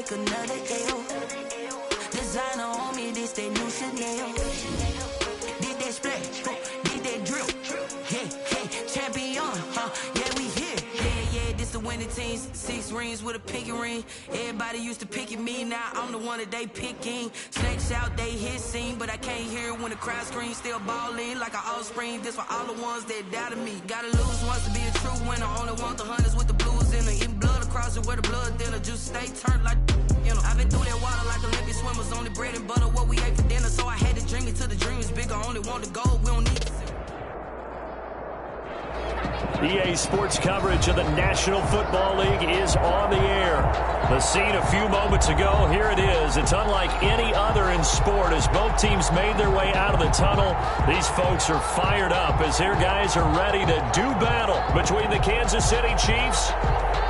take another L. Designer on me, this that new Chanel. Did that splash, did that drip. Hey, champion, yeah, we here. Yeah, this the winning teams. 6 rings with a pinky ring. Everybody used to picking me, now I'm the one that they picking. Snakes out, they hit scene, but I can't hear it when the crowd screams. Still ballin' like an offspring. This for all the ones that doubted me. Gotta lose once to be a true winner. Only want the hunters with the blues in it. Eating blood across it where the blood thinner. Just stay turned like, you know. I've been through that water like Olympic swimmers. Only bread and butter, what we ate for dinner. So I had to dream it till the dream is bigger. Only want the gold, we don't need to. EA Sports coverage of the National Football League is on the air. The scene a few moments ago, here it is. It's unlike any other in sport as both teams made their way out of the tunnel. These folks are fired up as their guys are ready to do battle between the Kansas City Chiefs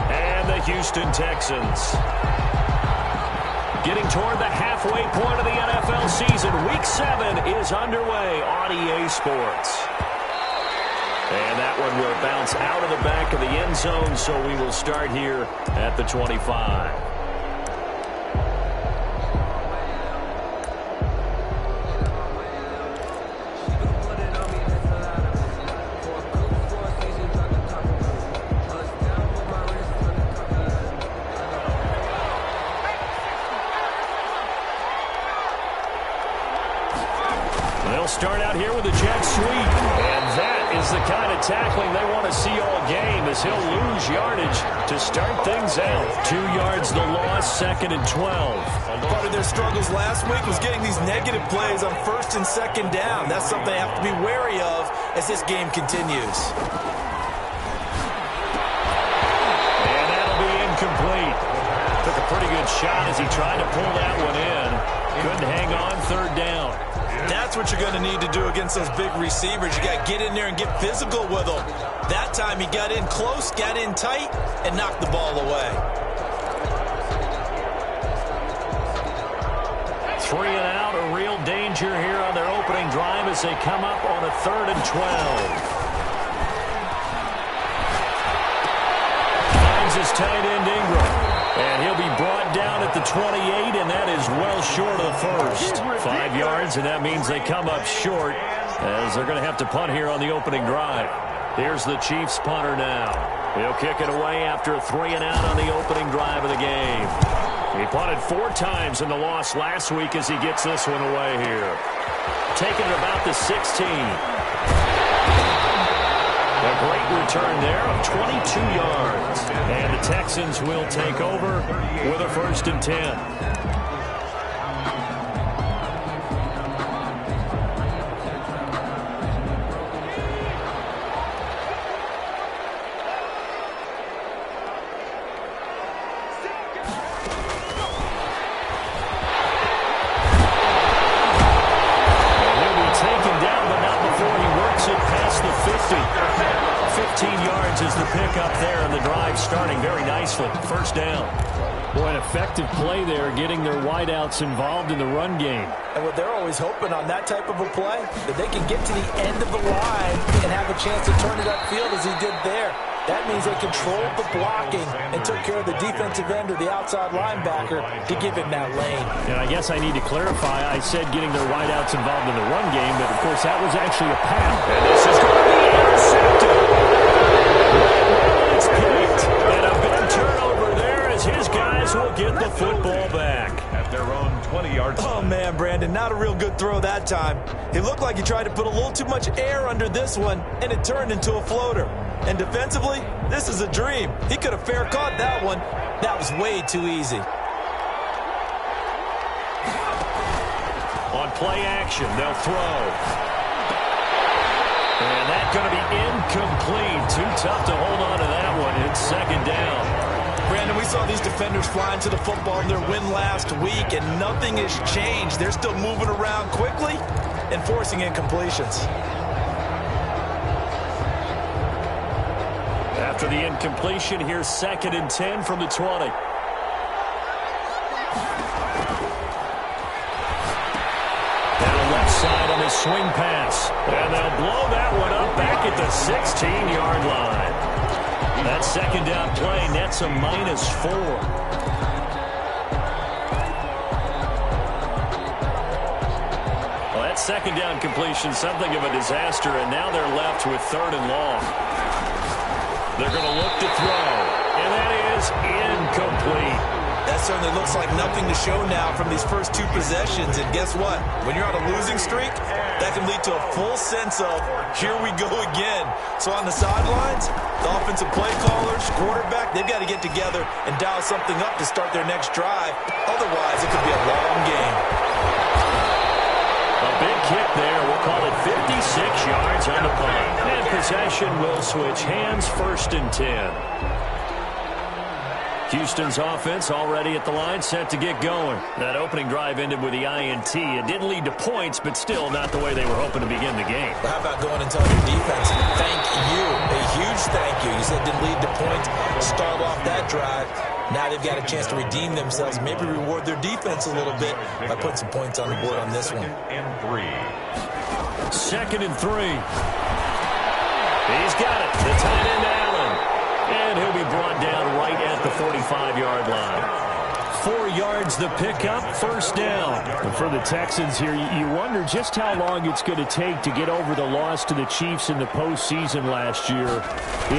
and the Houston Texans. Getting toward the halfway point of the NFL season, Week 7 is underway on EA Sports. And that one will bounce out of the back of the end zone, so we will start here at the 25. They'll start out here with a jet sweep, and that is the kind of tackling they want to see all game as he'll lose yardage to start things out. 2 yards the loss, 2nd and 12. Part of their struggles last week was getting these negative plays on 1st and 2nd down. That's something they have to be wary of as this game continues. And that'll be incomplete. Took a pretty good shot as he tried to pull that one in. Couldn't hang on, 3rd down. That's what you're going to need to do against those big receivers. You got to get in there and get physical with them. That time he got in close, got in tight, and knocked the ball away. 3 and out, a real danger here on their opening drive as they come up on a 3rd and 12. Finds his tight end Ingram. And he'll be brought down at the 28, and that is well short of the first. 5 yards, and that means they come up short as they're going to have to punt here on the opening drive. Here's the Chiefs punter now. He'll kick it away after a 3 and out on the opening drive of the game. He punted 4 times in the loss last week as he gets this one away here. Taking it about the 16. A great return there of 22 yards. And the Texans will take over with a 1st and 10. He'll be taken down, but not before he works it past the 50. 15 yards is the pickup there, and the drive starting very nicely. 1st down. Boy, an effective play there, getting their wideouts involved in the run game. And what they're always hoping on that type of a play, that they can get to the end of the line and have a chance to turn it upfield as he did there. That means they controlled the blocking and took care of the defensive end or the outside linebacker to give him that lane. And I guess I need to clarify, I said getting their wideouts involved in the run game, but of course that was actually a pass. And this is going to be intercepted. It's picked. And a big turnover there as his guys will get the football back. At their own 20-yard line. Oh, man, Brandon, not a real good throw that time. It looked like he tried to put a little too much air under this one, and it turned into a floater. And defensively, this is a dream. He could have fair caught that one. That was way too easy. On play action, they'll throw. And that's going to be incomplete. Too tough to hold on to that one. It's 2nd down. Brandon, we saw these defenders flying to the football in their win last week, and nothing has changed. They're still moving around quickly and forcing incompletions. After the incompletion, here's 2nd and 10 from the 20. Down left side on his swing pass. And they'll blow that one up back at the 16-yard line. That 2nd down play nets a -4. second down completion, something of a disaster, and now they're left with 3rd and long. They're going to look to throw, and that is incomplete. That certainly looks like nothing to show now from these first 2 possessions. And guess what? When you're on a losing streak, that can lead to a full sense of, here we go again. So on the sidelines, the offensive play callers, quarterback, they've got to get together and dial something up to start their next drive. Otherwise, it could be a long game. A big kick there. We'll call it 56 yards on the punt. And possession will switch hands, 1st and 10. Houston's offense already at the line, set to get going. That opening drive ended with the INT. It didn't lead to points, but still not the way they were hoping to begin the game. Well, how about going and telling your defense, thank you, a huge thank you. You said it didn't lead to points, start off that drive. Now they've got a chance to redeem themselves, maybe reward their defense a little bit by putting some points on the board on this one. 2nd and 3. He's got it. The tight end, Allen. And he'll be brought down right at the 45-yard line. 4 yards the pickup, 1st down. And for the Texans here, you wonder just how long it's going to take to get over the loss to the Chiefs in the postseason last year.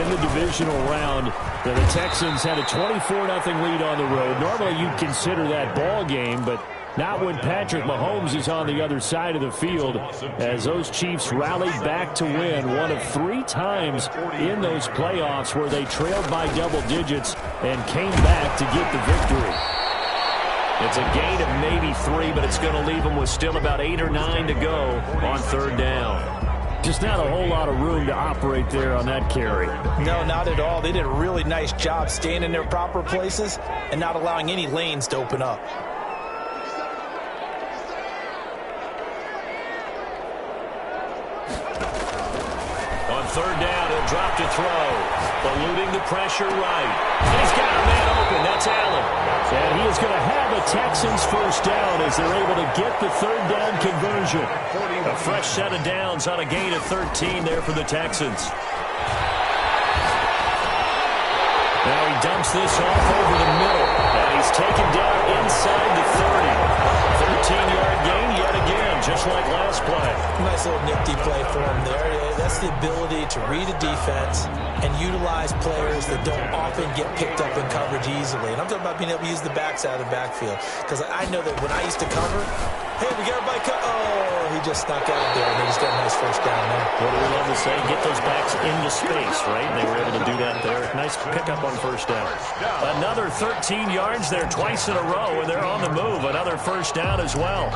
In the divisional round, the Texans had a 24-0 lead on the road. Normally you'd consider that ball game, but not when Patrick Mahomes is on the other side of the field, as those Chiefs rallied back to win 1 of 3 times in those playoffs where they trailed by double digits and came back to get the victory. It's a gain of maybe 3, but it's going to leave them with still about 8 or 9 to go on 3rd down. Just not a whole lot of room to operate there on that carry. No, not at all. They did a really nice job staying in their proper places and not allowing any lanes to open up. On 3rd down, he'll drop to throw. Eluding the pressure right. And he's got a man open. That's Allen. And he is going to have a Texans 1st down as they're able to get the 3rd down conversion. A fresh set of downs on a gain of 13 there for the Texans. Now he dumps this off over the middle. And he's taken down inside the 30. 13-yard gain yet again, just like last play. Nice little nifty play for him there. That's the ability to read a defense and utilize players that don't often get picked up in coverage easily. And I'm talking about being able to use the backside of the backfield. Because I know that when I used to cover, hey, we got everybody oh, he just snuck out there, and they just got a nice 1st down there. What do we love to say? Get those backs into space, right? And they were able to do that there. Nice pickup on 1st down. Another 13 yards there twice in a row, and they're on the move. Another 1st down as well.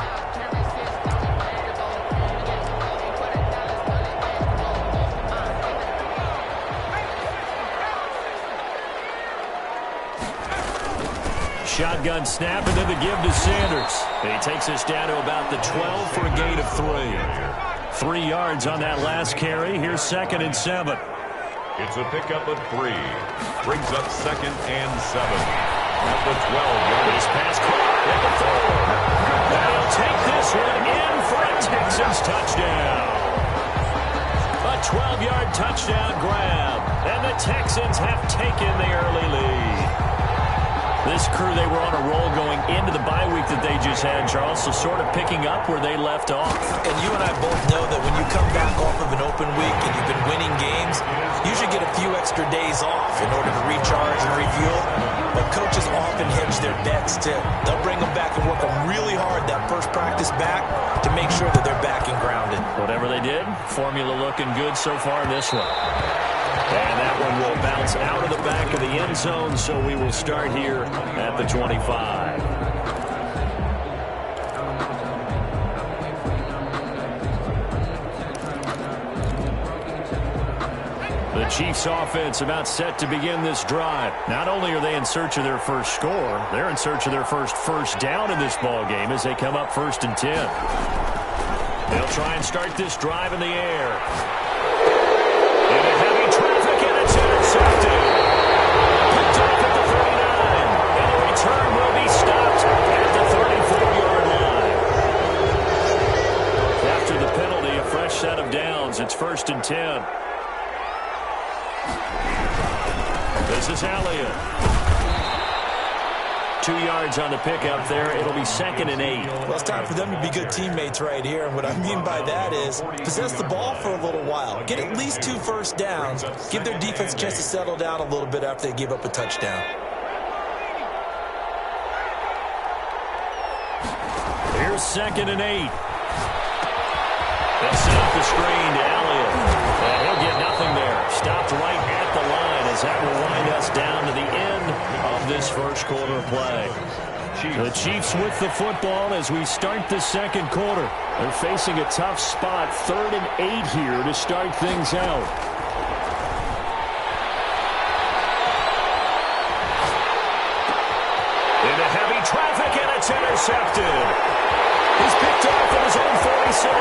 Shotgun snap, and then the give to Sanders. And he takes us down to about the 12 for a gain of 3. 3 yards on that last carry. Here's 2nd and 7. It's a pickup of 3. Brings up 2nd and 7. At the 12-yard. This pass caught at the 4. And he'll take this one in for a Texans touchdown. A 12-yard touchdown grab. And the Texans have taken the early lead. This crew, they were on a roll going into the bye week that they just had, Charles, so sort of picking up where they left off. And you and I both know that when you come back off of an open week and you've been winning games, you should get a few extra days off in order to recharge and refuel. But coaches often hedge their bets, too. They'll bring them back and work them really hard that first practice back to make sure that they're back and grounded. Whatever they did, formula looking good so far in this one. And that one will bounce out of the back of the end zone, so we will start here at the 25. The Chiefs offense about set to begin this drive. Not only are they in search of their first score, they're in search of their first down in this ball game as they come up 1st and 10. They'll try and start this drive in the air. Into heavy traffic, and it's intercepted. Picked off at the 39. And the return will be stopped at the 34-yard line. After the penalty, a fresh set of downs. It's 1st and 10. This is Elliott. 2 yards on the pickup there. It'll be 2nd and 8. Well, it's time for them to be good teammates right here. And what I mean by that is possess the ball for a little while. Get at least 2 first downs. Give their defense a chance to settle down a little bit after they give up a touchdown. Here's 2nd and 8. They'll set up the screen to Elliott. And he'll get nothing there. Stopped right at the line as that will wind us down to the end of this first quarter play. The Chiefs with the football as we start the second quarter. They're facing a tough spot, 3rd and 8 here to start things out. Into heavy traffic, and it's intercepted. He's picked off at his own 46.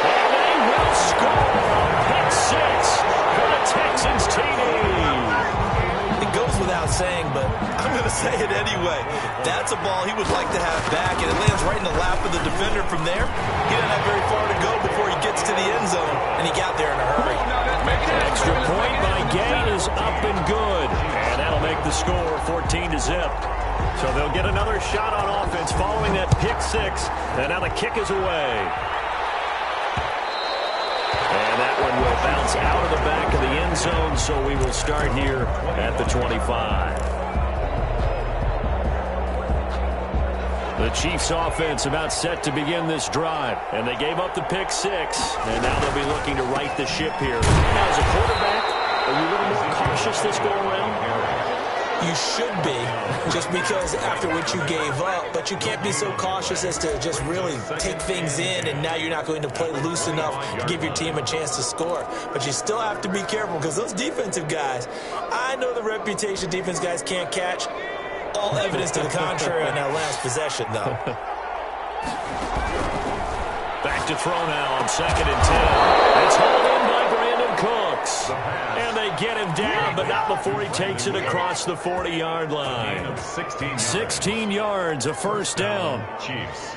And they will score. Pick 6 for the Texans TD. It goes without saying, but I'm going to say it anyway. That's a ball he would like to have back, and it lands right in the lap of the defender from there. He doesn't have very far to go before he gets to the end zone, and he got there in a hurry. Extra point by Gay is up and good. And that'll make the score 14-0. So they'll get another shot on offense following that pick 6. And now the kick is away. And that one will bounce out of the back of the end zone, so we will start here at the 25. The Chiefs offense about set to begin this drive. And they gave up the pick 6. And now they'll be looking to right the ship here. Now, as a quarterback, are you a little more cautious this go around? You should be, just because after what you gave up, but you can't be so cautious as to just really take things in, and now you're not going to play loose enough to give your team a chance to score. But you still have to be careful, because those defensive guys, I know the reputation defense guys can't catch. All evidence to the contrary on that last possession, though. Back to throw now on 2nd and 10. It's hauled in by Brandon Cooks. And they get him down, but not before he takes it across the 40-yard line. 16 yards, a first down. Chiefs.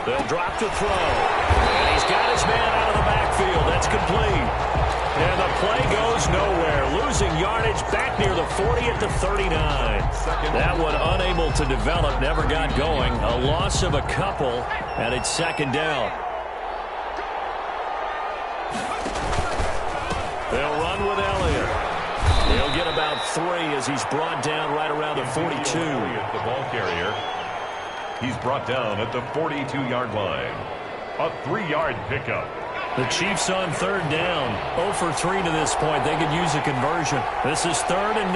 They'll drop to throw. And he's got his man out of the backfield. That's complete. And the play goes nowhere. Losing yardage back near the 40 at the 39. That one unable to develop, never got going. A loss of a couple, and it's 2nd down. They'll run with Elliott. He'll get about 3 as he's brought down right around the 42. The ball carrier. He's brought down at the 42-yard line. A 3-yard pickup. The Chiefs on 3rd down. 0 for 3 to this point. They could use a conversion. This is 3rd and 9.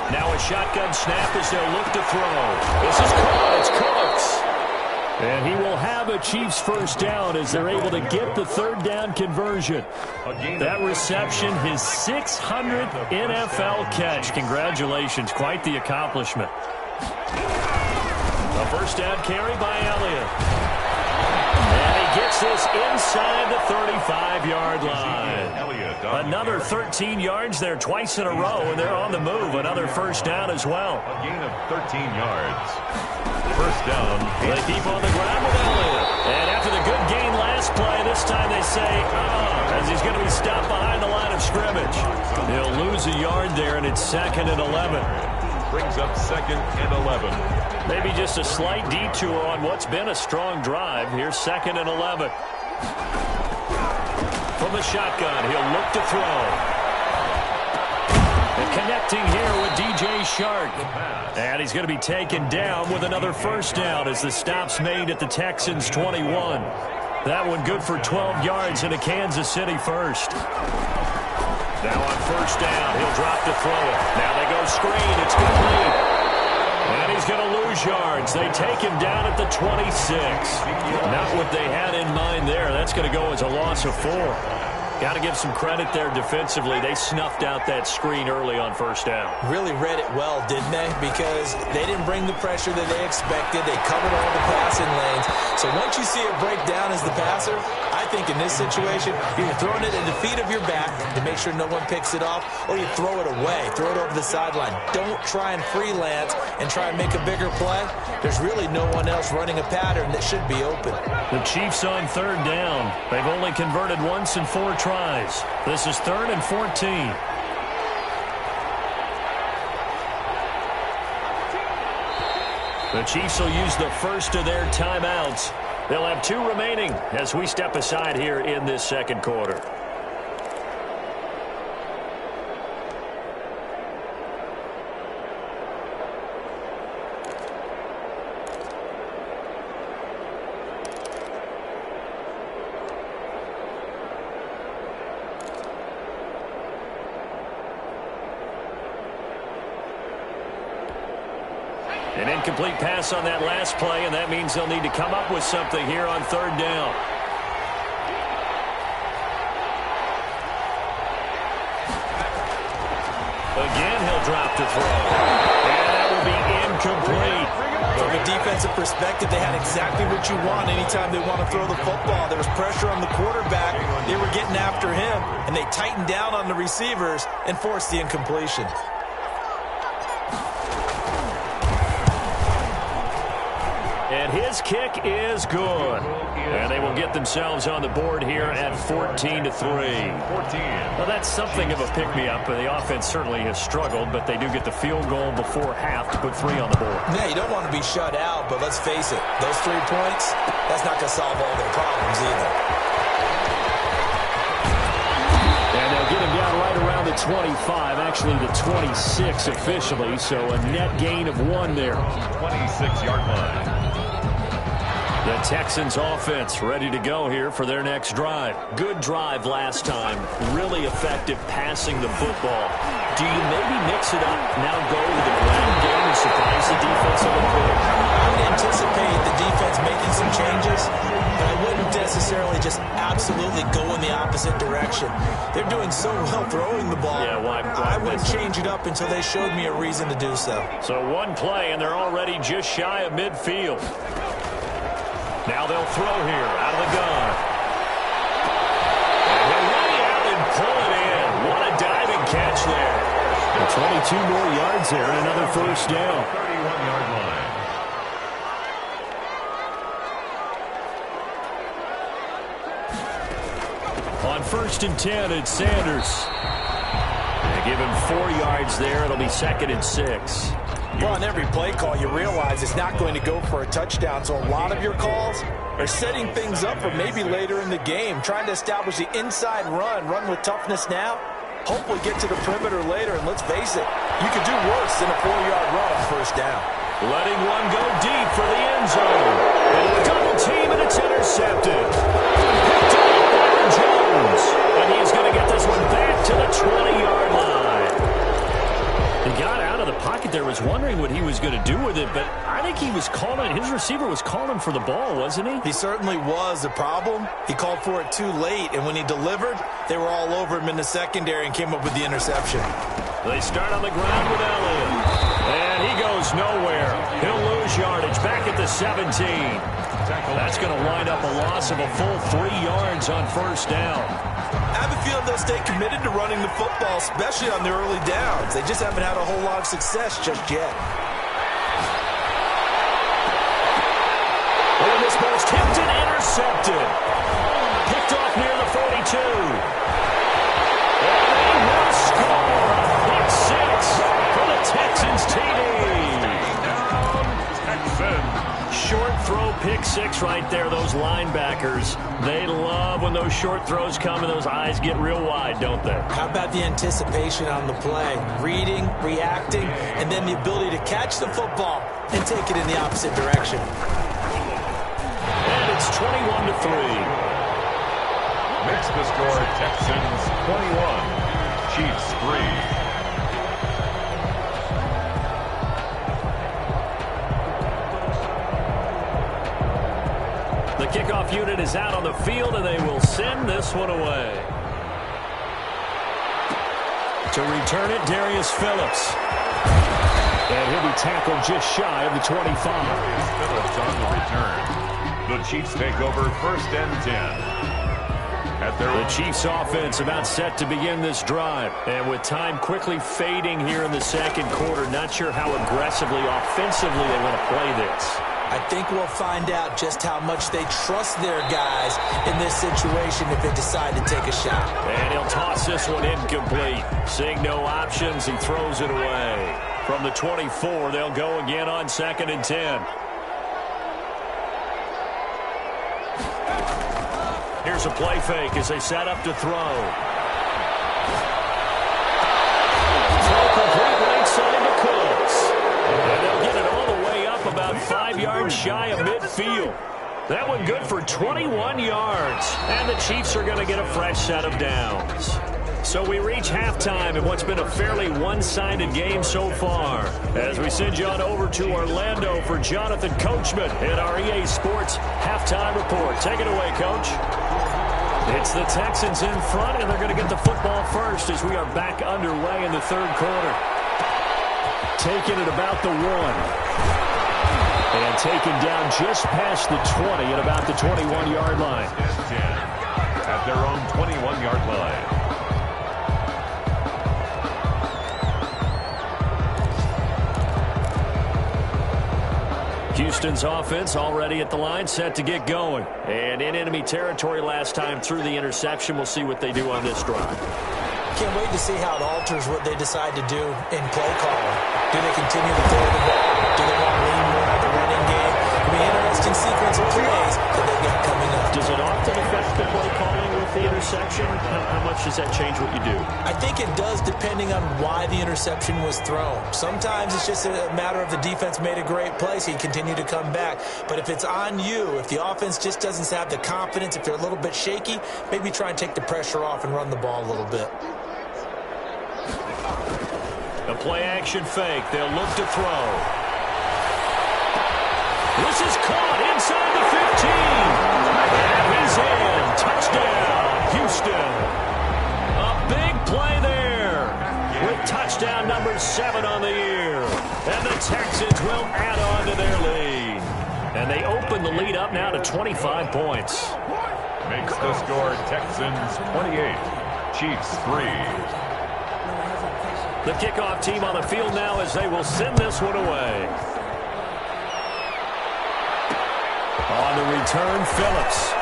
Now a shotgun snap as they'll look to throw. This is caught. It's Cooks. And he will have a Chiefs first down as they're able to get the 3rd down conversion. That reception, his 600th NFL catch. Congratulations. Quite the accomplishment. A first down carry by Elliott. And he gets this inside the 35-yard line. Another 13 yards there twice in a row, and they're on the move. Another first down as well. A gain of 13 yards. First down. They keep on the ground with Elliott. And after the good gain last play, this time they say, as he's going to be stopped behind the line of scrimmage. He'll lose a yard there, and it's 2nd and 11. Brings up 2nd and 11. Maybe just a slight detour on what's been a strong drive. Here's 2nd and 11. From the shotgun, he'll look to throw. And connecting here with DJ Shark. And he's going to be taken down with another first down as the stop's made at the Texans' 21. That one good for 12 yards into Kansas City first. Now on first down, he'll drop to throw it. Now they go screen. It's complete. And he's going to lose yards. They take him down at the 26. Not what they had in mind there. That's going to go as a loss of 4. Got to give some credit there defensively. They snuffed out that screen early on first down. Really read it well, didn't they? Because they didn't bring the pressure that they expected. They covered all the passing lanes. So once you see it break down as the passer, I think in this situation, you're throwing it at the feet of your back to make sure no one picks it off, or you throw it away, throw it over the sideline. Don't try and freelance and try and make a bigger play. There's really no one else running a pattern that should be open. The Chiefs on third down. They've only converted once in 4 tries. This is 3rd and 14. The Chiefs will use the first of their timeouts. They'll have 2 remaining as we step aside here in this second quarter. An incomplete pass on that last play, and that means they'll need to come up with something here on third down. Again, he'll drop to throw. And that will be incomplete. From a defensive perspective, they had exactly what you want anytime they want to throw the football. There was pressure on the quarterback. They were getting after him, and they tightened down on the receivers and forced the incompletion. And his kick is good. And they will get themselves on the board here at 14-3. Well, that's something of a pick-me-up. The offense certainly has struggled, but they do get the field goal before half to put 3 on the board. Yeah, you don't want to be shut out, but let's face it, those 3 points, that's not going to solve all their problems either. And they'll get him down right around the 25, actually the 26 officially, so a net gain of 1 there. 26-yard line. The Texans offense ready to go here for their next drive. Good drive last time. Really effective passing the football. Do you maybe mix it up, now go to the ground game and surprise the defense a little bit? I would anticipate the defense making some changes, but I wouldn't necessarily just absolutely go in the opposite direction. They're doing so well throwing the ball. Yeah, why I wouldn't change it up until they showed me a reason to do so. So 1 play, and they're already just shy of midfield. Now they'll throw here out of the gun. And they're ready out and pull it in. What a diving catch there. 22 more yards there and another first down. 31-yard line. On 1st and 10, it's Sanders. They give him 4 yards there. It'll be 2nd and 6. Well, on every play call, you realize it's not going to go for a touchdown, so a lot of your calls are setting things up for maybe later in the game, trying to establish the inside run with toughness now, hopefully get to the perimeter later, and let's face it, you could do worse than a 4-yard run on first down. Letting one go deep for the end zone. And a double team, and it's intercepted. Picked up by Jones. And he's going to get this one back to the 20-yard line. He got out of the pocket there, was wondering what he was going to do with it, but I think he was calling, his receiver was calling for the ball, wasn't he? He certainly was. The problem, he called for it too late, and when he delivered, they were all over him in the secondary and came up with the interception. They start on the ground with Elliott, and he goes nowhere. He'll lose yardage back at the 17. That's going to wind up a loss of a full 3 yards on first down. I have a feeling they'll stay committed to running the football, especially on the early downs. They just haven't had a whole lot of success just yet. Oh, this ball's tipped and intercepted. Picked off near the 42. And they will score. Pick 6 for the Texans TD. Short throw, pick 6 right there. Those linebackers, they love when those short throws come and those eyes get real wide, don't they? How about the anticipation on the play? Reading, reacting, and then the ability to catch the football and take it in the opposite direction. And it's 21-3. Makes the score Texans 21, Chiefs 3. The kickoff unit is out on the field, and they will send this one away. To return it, Darius Phillips. And he'll be tackled just shy of the 25. Darius Phillips on the return. The Chiefs take over 1st and 10. The Chiefs offense about set to begin this drive. And with time quickly fading here in the second quarter, not sure how aggressively, offensively they want to play this. I think we'll find out just how much they trust their guys in this situation if they decide to take a shot. And he'll toss this one incomplete. Seeing no options, he throws it away. From the 24, they'll go again on 2nd and 10. Here's a play fake as they set up to throw. Throw complete right side to Cooks. And they'll get it all the way up about 5 yards shy of midfield. That one good for 21 yards. And the Chiefs are going to get a fresh set of downs. So we reach halftime in what's been a fairly one-sided game so far. As we send you on over to Orlando for Jonathan Coachman at our EA Sports Halftime Report. Take it away, Coach. It's the Texans in front, and they're going to get the football first as we are back underway in the third quarter. Taking it about the 1. And taken down just past the 20 at about the 21-yard line. 10 at their own 21-yard line. Houston's offense already at the line, set to get going. And in enemy territory last time through the interception. We'll see what they do on this drive. Can't wait to see how it alters what they decide to do in play calling. Do they continue to throw the ball? Do they want to lean more on the running game? I mean, interesting sequence of plays that they've got coming up. Does it often affect the play calling with the interception? How much does that change what you do? I think it does, depending on why the interception was thrown. Sometimes it's just a matter of the defense made a great play, so you continue to come back. But if it's on you, if the offense just doesn't have the confidence, if they're a little bit shaky, maybe try and take the pressure off and run the ball a little bit. A play-action fake. They'll look to throw. This is caught inside the 15. And he's in. Touchdown, Houston. A big play there with touchdown number 7 on the year. And the Texans will add on to their lead. And they open the lead up now to 25 points. Makes the score Texans 28, Chiefs 3. The kickoff team on the field now as they will send this one away. On the return, Phillips.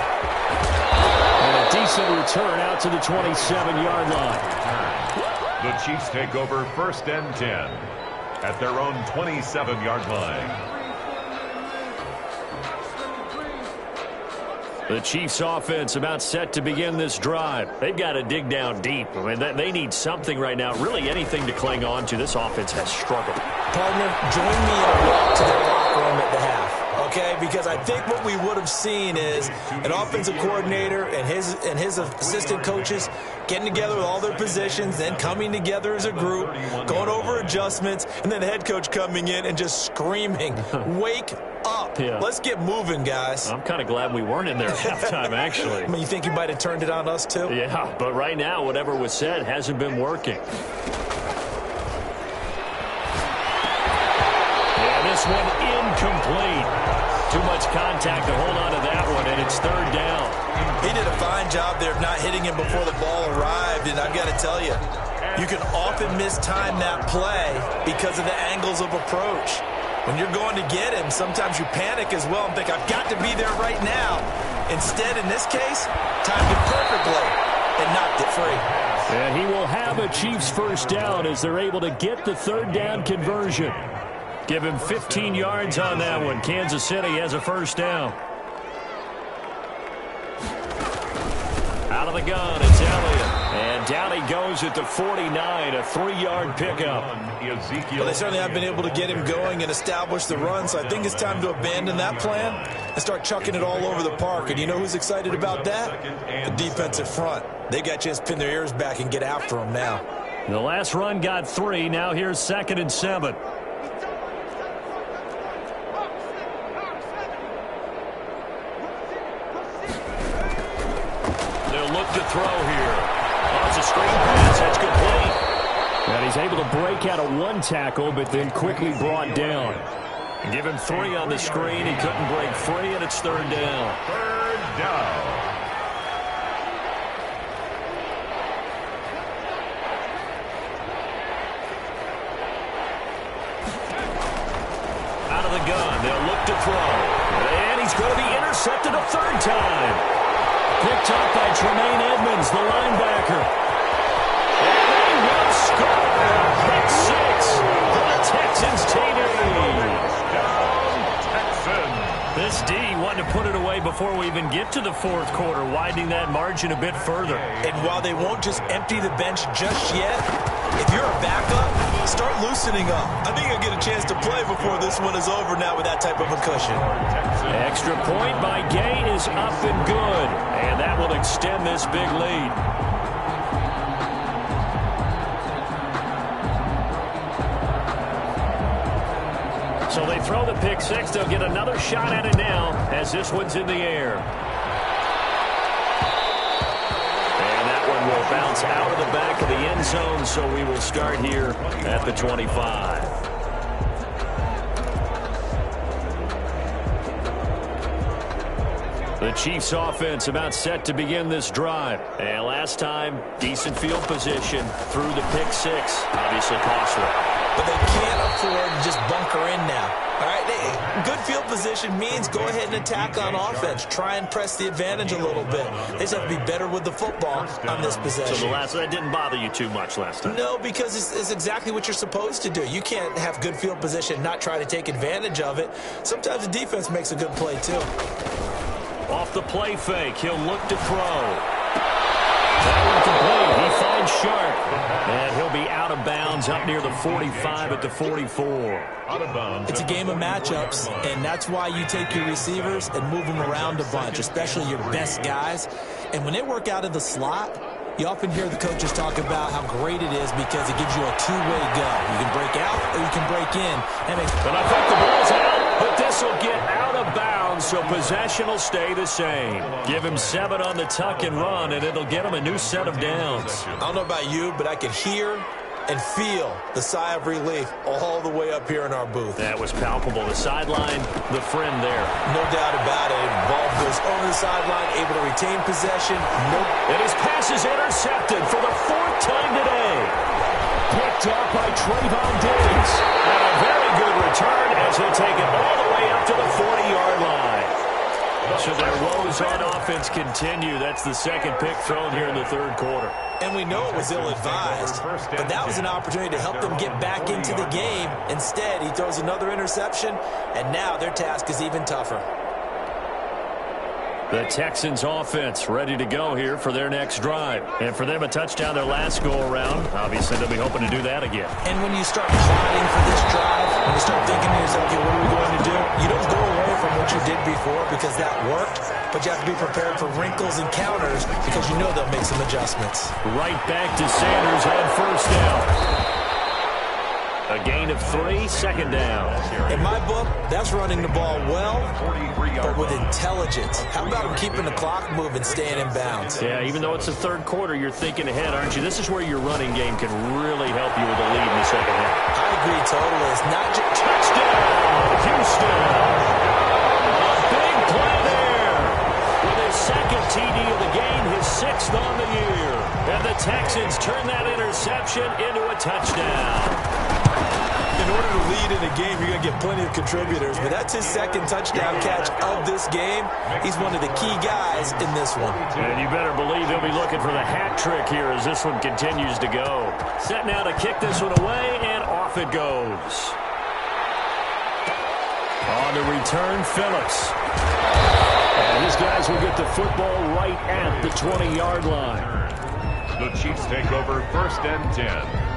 And a decent return out to the 27-yard line. The Chiefs take over 1st and 10 at their own 27-yard line. The Chiefs offense about set to begin this drive. They've got to dig down deep. I mean, they need something right now, really anything to cling on to. This offense has struggled. Partner, join me in a walk to their locker room at the half, okay? Because I think what we would have seen is an offensive coordinator and his assistant coaches getting together with all their positions, then coming together as a group, going over adjustments, and then the head coach coming in and just screaming, wake up. Yeah. Let's get moving, guys. I'm kind of glad we weren't in there at halftime, actually. I mean, you think you might have turned it on us, too? Yeah, but right now, whatever was said hasn't been working. Yeah, this one incomplete. Too much contact to hold on to that one, and it's 3rd down. He did a fine job there of not hitting him before the ball arrived, and I've got to tell you, you can often mistime that play because of the angles of approach. When you're going to get him, sometimes you panic as well and think, I've got to be there right now. Instead, in this case, timed it perfectly and knocked it free. And he will have a Chiefs first down as they're able to get the 3rd down conversion. Give him 15 yards on that one. Kansas City has a first down. Out of the gun, it's Elliott. And down he goes at the 49, a 3-yard pickup. Well, they certainly have been able to get him going and establish the run, so I think it's time to abandon that plan and start chucking it all over the park. And you know who's excited about that? The defensive front. They got a chance to pin their ears back and get after him now. The last run got 3. Now here's 2nd and 7. They'll look to throw here. Oh, it's a screen pass. That's complete. And he's able to break out of one tackle, but then quickly brought down. Give him 3 on the screen. He couldn't break free, and it's 3rd down. 3rd down. Out of the gun, they'll look to throw. And he's going to be intercepted a 3rd time. Picked up by Tremaine Edmonds, the linebacker. And they will score. Pick 6 for the Texans TD. This D wanted to put it away before we even get to the 4th quarter, widening that margin a bit further. And while they won't just empty the bench just yet, if you're a backup, start loosening up. I think you'll get a chance to play before this one is over now with that type of a cushion. Extra point by Gay is up and good, and that will extend this big lead. So they throw the pick 6. They'll get another shot at it now as this one's in the air. And that one will bounce out of the back of the end zone, so we will start here at the 25. The Chiefs offense about set to begin this drive. And last time, decent field position through the pick 6. Obviously costly. But they can't afford to just bunker in now. All right, good field position means go ahead and attack on offense. Try and press the advantage a little bit. They just have to be better with the football on this possession. So that didn't bother you too much last time? No, because it's exactly what you're supposed to do. You can't have good field position and not try to take advantage of it. Sometimes the defense makes a good play, too. Off the play fake, he'll look to throw. That one complete. He finds Sharp. And he'll be out of bounds up near the 45 at the 44. Out of bounds. It's a game of matchups, and that's why you take your receivers and move them around a bunch, especially your best guys. And when they work out of the slot, you often hear the coaches talk about how great it is because it gives you a two-way go. You can break out or you can break in. But I think the ball's out, but this will get out of bounds, so possession will stay the same. Give him 7 on the tuck and run, and it'll get him a new set of downs. I don't know about you, but I can hear and feel the sigh of relief all the way up here in our booth. That was palpable. The sideline, the friend there. No doubt about it. Ball goes over the sideline, able to retain possession. Nope. And his pass is intercepted for the 4th time today. Picked up by Trayvon Diggs. And a very good return as he'll take it all the way up to the 40-yard line. So their woes on offense continue. That's the 2nd pick thrown here in the 3rd quarter. And we know it was ill-advised, but that was an opportunity to help them get back into the game. Instead, he throws another interception, and now their task is even tougher. The Texans offense ready to go here for their next drive. And for them, a touchdown their last go-around. Obviously, they'll be hoping to do that again. And when you start plotting for this drive, when you start thinking to yourself, okay, what are we going to do? You don't go away from what you did before because that worked, but you have to be prepared for wrinkles and counters because you know they'll make some adjustments. Right back to Sanders on 1st down. A gain of 3, 2nd down. In my book, that's running the ball well, but with intelligence. How about him keeping the clock moving, staying in bounds? Yeah, even though it's the 3rd quarter, you're thinking ahead, aren't you? This is where your running game can really help you with a lead in the 2nd half. I agree totally. It's not just touchdown, Houston. A big play there. With his 2nd TD of the game, his 6th on the year. And the Texans turn that interception into a touchdown. In order to lead in a game, you're going to get plenty of contributors, but that's his 2nd touchdown catch of this game. He's one of the key guys in this one. And you better believe he'll be looking for the hat trick here as this one continues to go. Set now to kick this one away, and off it goes. On the return, Phillips. And these guys will get the football right at the 20-yard line. The Chiefs take over 1st and 10.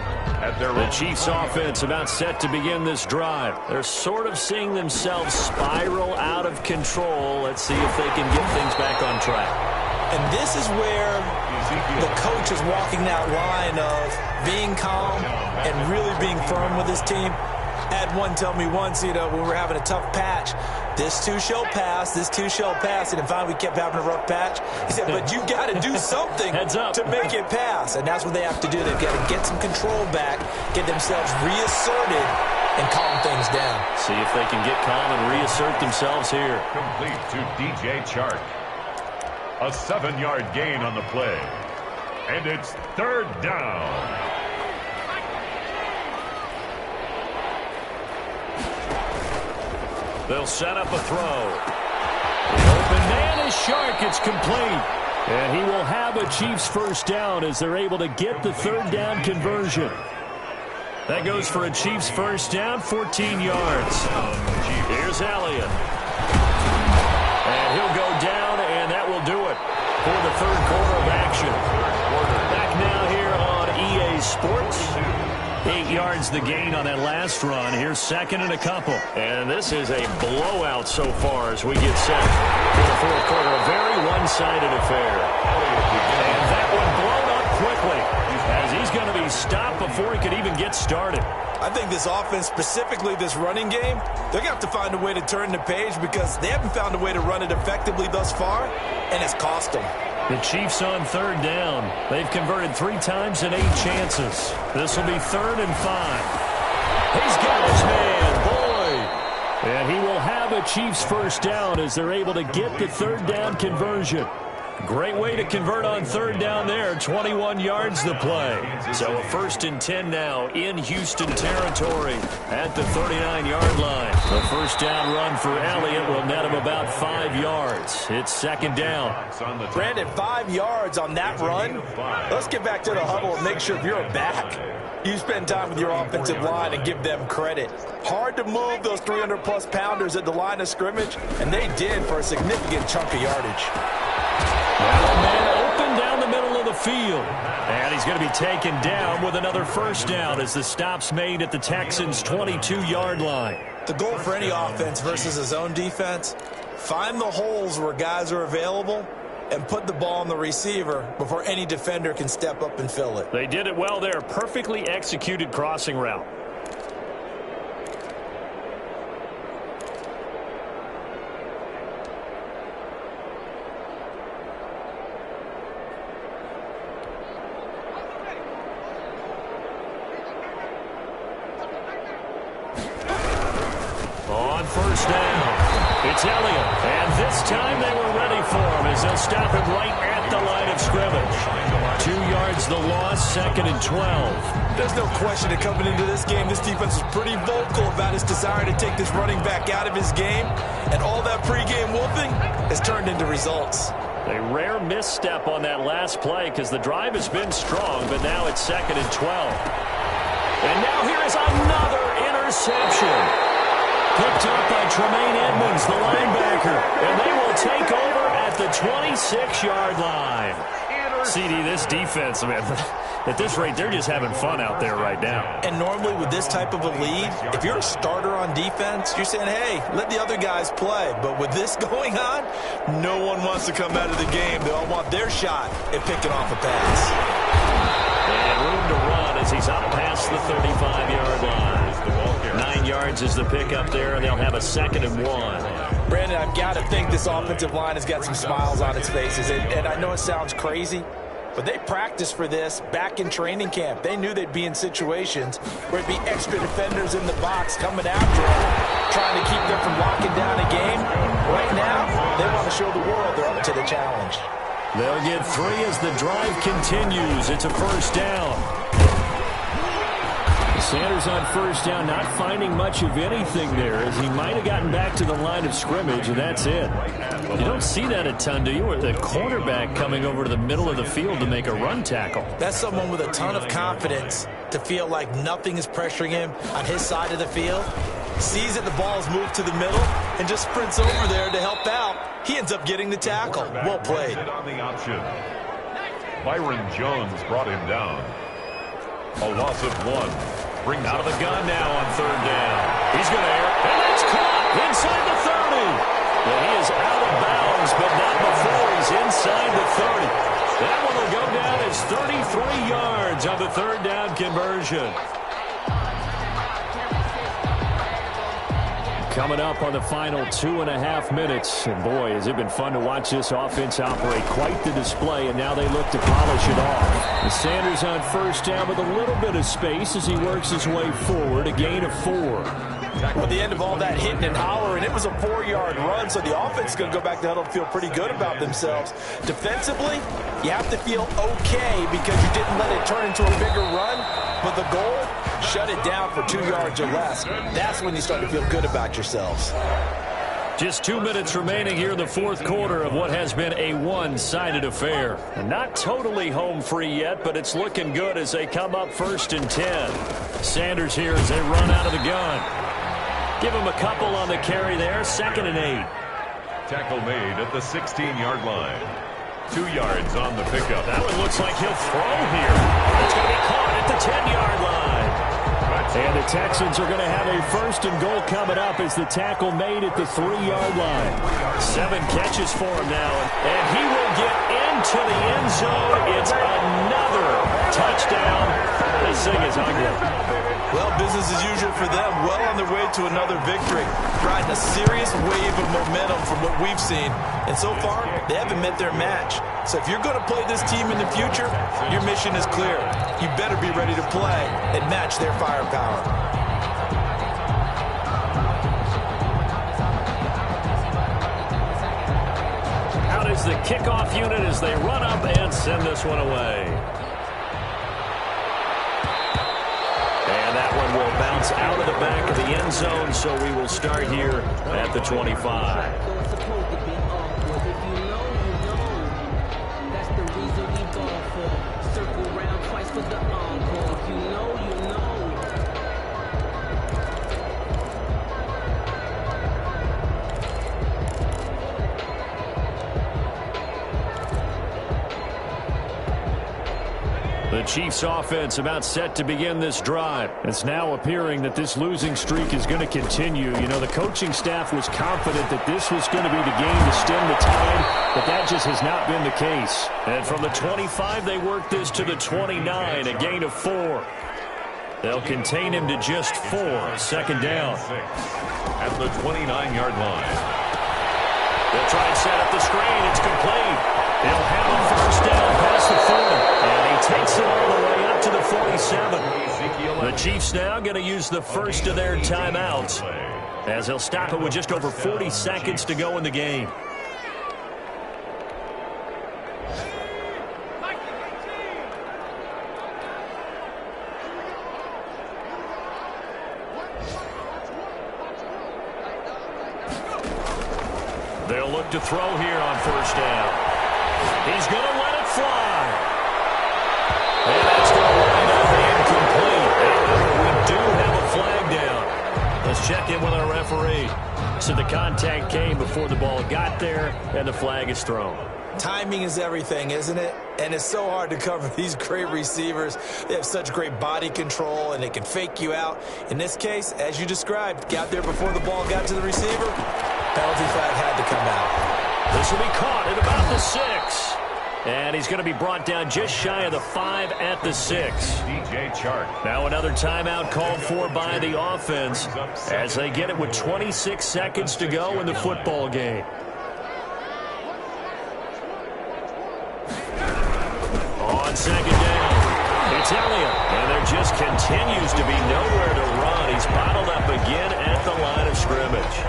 The Chiefs offense about set to begin this drive. They're sort of seeing themselves spiral out of control. Let's see if they can get things back on track. And this is where the coach is walking that line of being calm and really being firm with his team. I had one tell me once, when we were having a tough patch, this too shall pass, this too shall pass. And finally we kept having a rough patch. He said, but you got to do something to make it pass. And that's what they have to do. They've got to get some control back, get themselves reasserted, and calm things down. See if they can get calm and reassert themselves here. Complete to DJ Chark. A 7-yard gain on the play. And it's 3rd down. They'll set up a throw. The open man is Chark. It's complete. And he will have a Chiefs first down as they're able to get the 3rd down conversion. That goes for a Chiefs first down, 14 yards. Here's Elliott. And he'll go down, and that will do it for the 3rd quarter of action. Back now here on EA Sports. 8 yards the gain on that last run. Here's 2nd and a couple. And this is a blowout so far as we get set for the 4th quarter. A very one-sided affair. And that one blown up quickly as he's going to be stopped before he could even get started. I think this offense, specifically this running game, they're going to have to find a way to turn the page because they haven't found a way to run it effectively thus far, and it's cost them. The Chiefs on 3rd down. They've converted 3 times in 8 chances. This will be 3rd and 5. He's got his man, Boyd. And he will have a Chiefs first down as they're able to get the 3rd down conversion. Great way to convert on 3rd down there. 21 yards the play. So a 1st and 10 now in Houston territory at the 39-yard line. The first down run for Elliott will net him about 5 yards. It's 2nd down. Brandon, 5 yards on that run. Let's get back to the huddle and make sure if you're back, you spend time with your offensive line and give them credit. Hard to move those 300-plus pounders at the line of scrimmage, and they did for a significant chunk of yardage. Man open down the middle of the field. And he's going to be taken down with another first down as the stop's made at the Texans' 22-yard line. The goal for any offense versus a zone defense, find the holes where guys are available and put the ball on the receiver before any defender can step up and fill it. They did it well there. Perfectly executed crossing route. First down. It's Elliott. And this time they were ready for him as they'll stop him right at the line of scrimmage. 2 yards the loss, 2nd and 12. There's no question that coming into this game, this defense was pretty vocal about his desire to take this running back out of his game. And all that pregame wolfing has turned into results. A rare misstep on that last play because the drive has been strong, but now it's 2nd and 12. And now here is another interception. Picked up by Tremaine Edmonds, the linebacker. And they will take over at the 26-yard line. CD, this defense, man, at this rate, they're just having fun out there right now. And normally with this type of a lead, if you're a starter on defense, you're saying, hey, let the other guys play. But with this going on, no one wants to come out of the game. They all want their shot at picking off a pass. And room to run as he's up past the 35-yard line. 9 yards is the pickup there, and they'll have a 2nd and 1. Brandon, I've got to think this offensive line has got some smiles on its faces. And I know it sounds crazy, but they practiced for this back in training camp. They knew they'd be in situations where it'd be extra defenders in the box coming after them, trying to keep them from locking down a game. Right now, they want to show the world they're up to the challenge. They'll get 3 as the drive continues. It's a first down. Sanders on first down, not finding much of anything there as he might have gotten back to the line of scrimmage, and that's it. You don't see that a ton, do you? Or the cornerback coming over to the middle of the field to make a run tackle. That's someone with a ton of confidence to feel like nothing is pressuring him on his side of the field. Sees that the ball is moved to the middle and just sprints over there to help out. He ends up getting the tackle. Well played. On the option. Byron Jones brought him down. A loss of 1. Brings out of the gun now on 3rd down. He's going to air, and it's caught inside the 30. Well, he is out of bounds, but not before he's inside the 30. That one will go down as 33 yards on the 3rd down conversion. coming up on the final 2.5 minutes. And boy, has it been fun to watch this offense operate. Quite the display, and now they look to polish it off. And Sanders on first down with a little bit of space as he works his way forward. A gain of 4. Well, the end of all that hitting and hollering, it was a 4-yard run, so the offense is going to go back to huddle and feel pretty good about themselves. Defensively, you have to feel okay because you didn't let it turn into a bigger run, but the goal, shut it down for 2 yards or less. That's when you start to feel good about yourselves. Just 2 minutes remaining here in the fourth quarter of what has been a one-sided affair. Not totally home free yet, but it's looking good as they come up 1st and 10. Sanders here as they run out of the gun. Give him a couple on the carry there. 2nd and 8. Tackle made at the 16-yard line. 2 yards on the pickup. That one looks like he'll throw here. It's going to be caught at the 10-yard line. And the Texans are going to have a 1st and goal coming up as the tackle made at the 3-yard line. 7 catches for him now. And he will get into the end zone. It's another touchdown. This thing is ugly. Well, business as usual for them. Well on their way to another victory. Riding a serious wave of momentum from what we've seen. And so far, they haven't met their match. So if you're going to play this team in the future, your mission is clear. You better be ready to play and match their firepower. Out is the kickoff unit as they run up and send this one away. And that one will bounce out of the back of the end zone, so we will start here at the 25. The Chiefs offense about set to begin this drive. It's now appearing that this losing streak is going to continue. You know, the coaching staff was confident that this was going to be the game to stem the tide, but that just has not been the case. And from the 25, they work this to the 29, a gain of 4. They'll contain him to just 4. 2nd down. At the 29-yard line. They'll try and set up the screen. It's complete. They'll have a 1st down past the 40. And he takes it all the way up to the 47. The Chiefs now going to use the first of their timeouts as they'll stop it with just over 40 seconds to go in the game. They'll look to throw here on 1st down. He's going to let it fly. And that's going to wind up incomplete. However, we do have a flag down. Let's check in with our referee. So the contact came before the ball got there, and the flag is thrown. Timing is everything, isn't it? And it's so hard to cover these great receivers. They have such great body control, and they can fake you out. In this case, as you described, got there before the ball got to the receiver. Penalty flag had to come out. This will be caught at about the 6. And he's going to be brought down just shy of the 5 at the 6. DJ Chark. Now another timeout called for by the offense as they get it with 26 seconds to go in the football game. On 2nd down, it's Elliott. And there just continues to be nowhere to run. He's bottled up again at the line of scrimmage.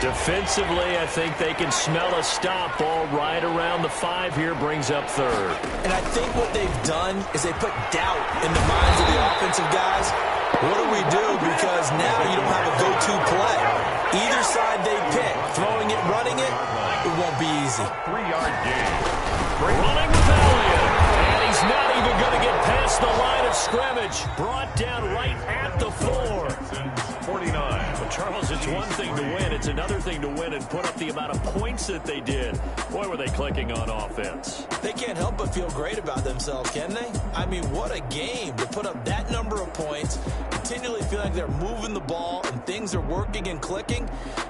Defensively, I think they can smell a stop ball right around the 5 here, brings up 3rd. And I think what they've done is they put doubt in the minds of the offensive guys. What do we do? Because now you don't have a go-to play. Either side they pick, throwing it, running it, it won't be easy. 3-yard gain. Running with Elliott. And he's not even going to get past the line of scrimmage. Brought down right at the 4. 49. But Charles, it's one thing to win. It's another thing to win and put up the amount of points that they did. Boy, were they clicking on offense. They can't help but feel great about themselves, can they? I mean, what a game to put up that number of points, continually feeling like they're moving the ball and things are working and clicking.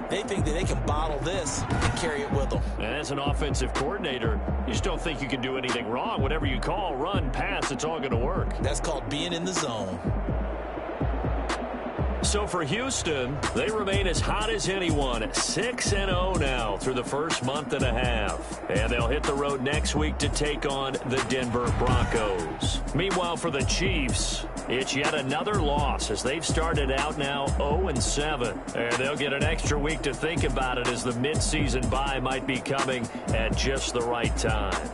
They think that they can bottle this and carry it with them. And as an offensive coordinator, you just don't think you can do anything wrong. Whatever you call, run, pass, it's all going to work. That's called being in the zone. So for Houston, they remain as hot as anyone, 6-0 now through the first month and a half. And they'll hit the road next week to take on the Denver Broncos. Meanwhile, for the Chiefs, it's yet another loss as they've started out now 0-7. And they'll get an extra week to think about it as the midseason bye might be coming at just the right time.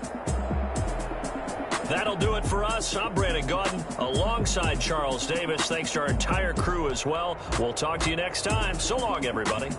That'll do it for us. I'm Brandon Gaudin alongside Charles Davis. Thanks to our entire crew as well. We'll talk to you next time. So long, everybody.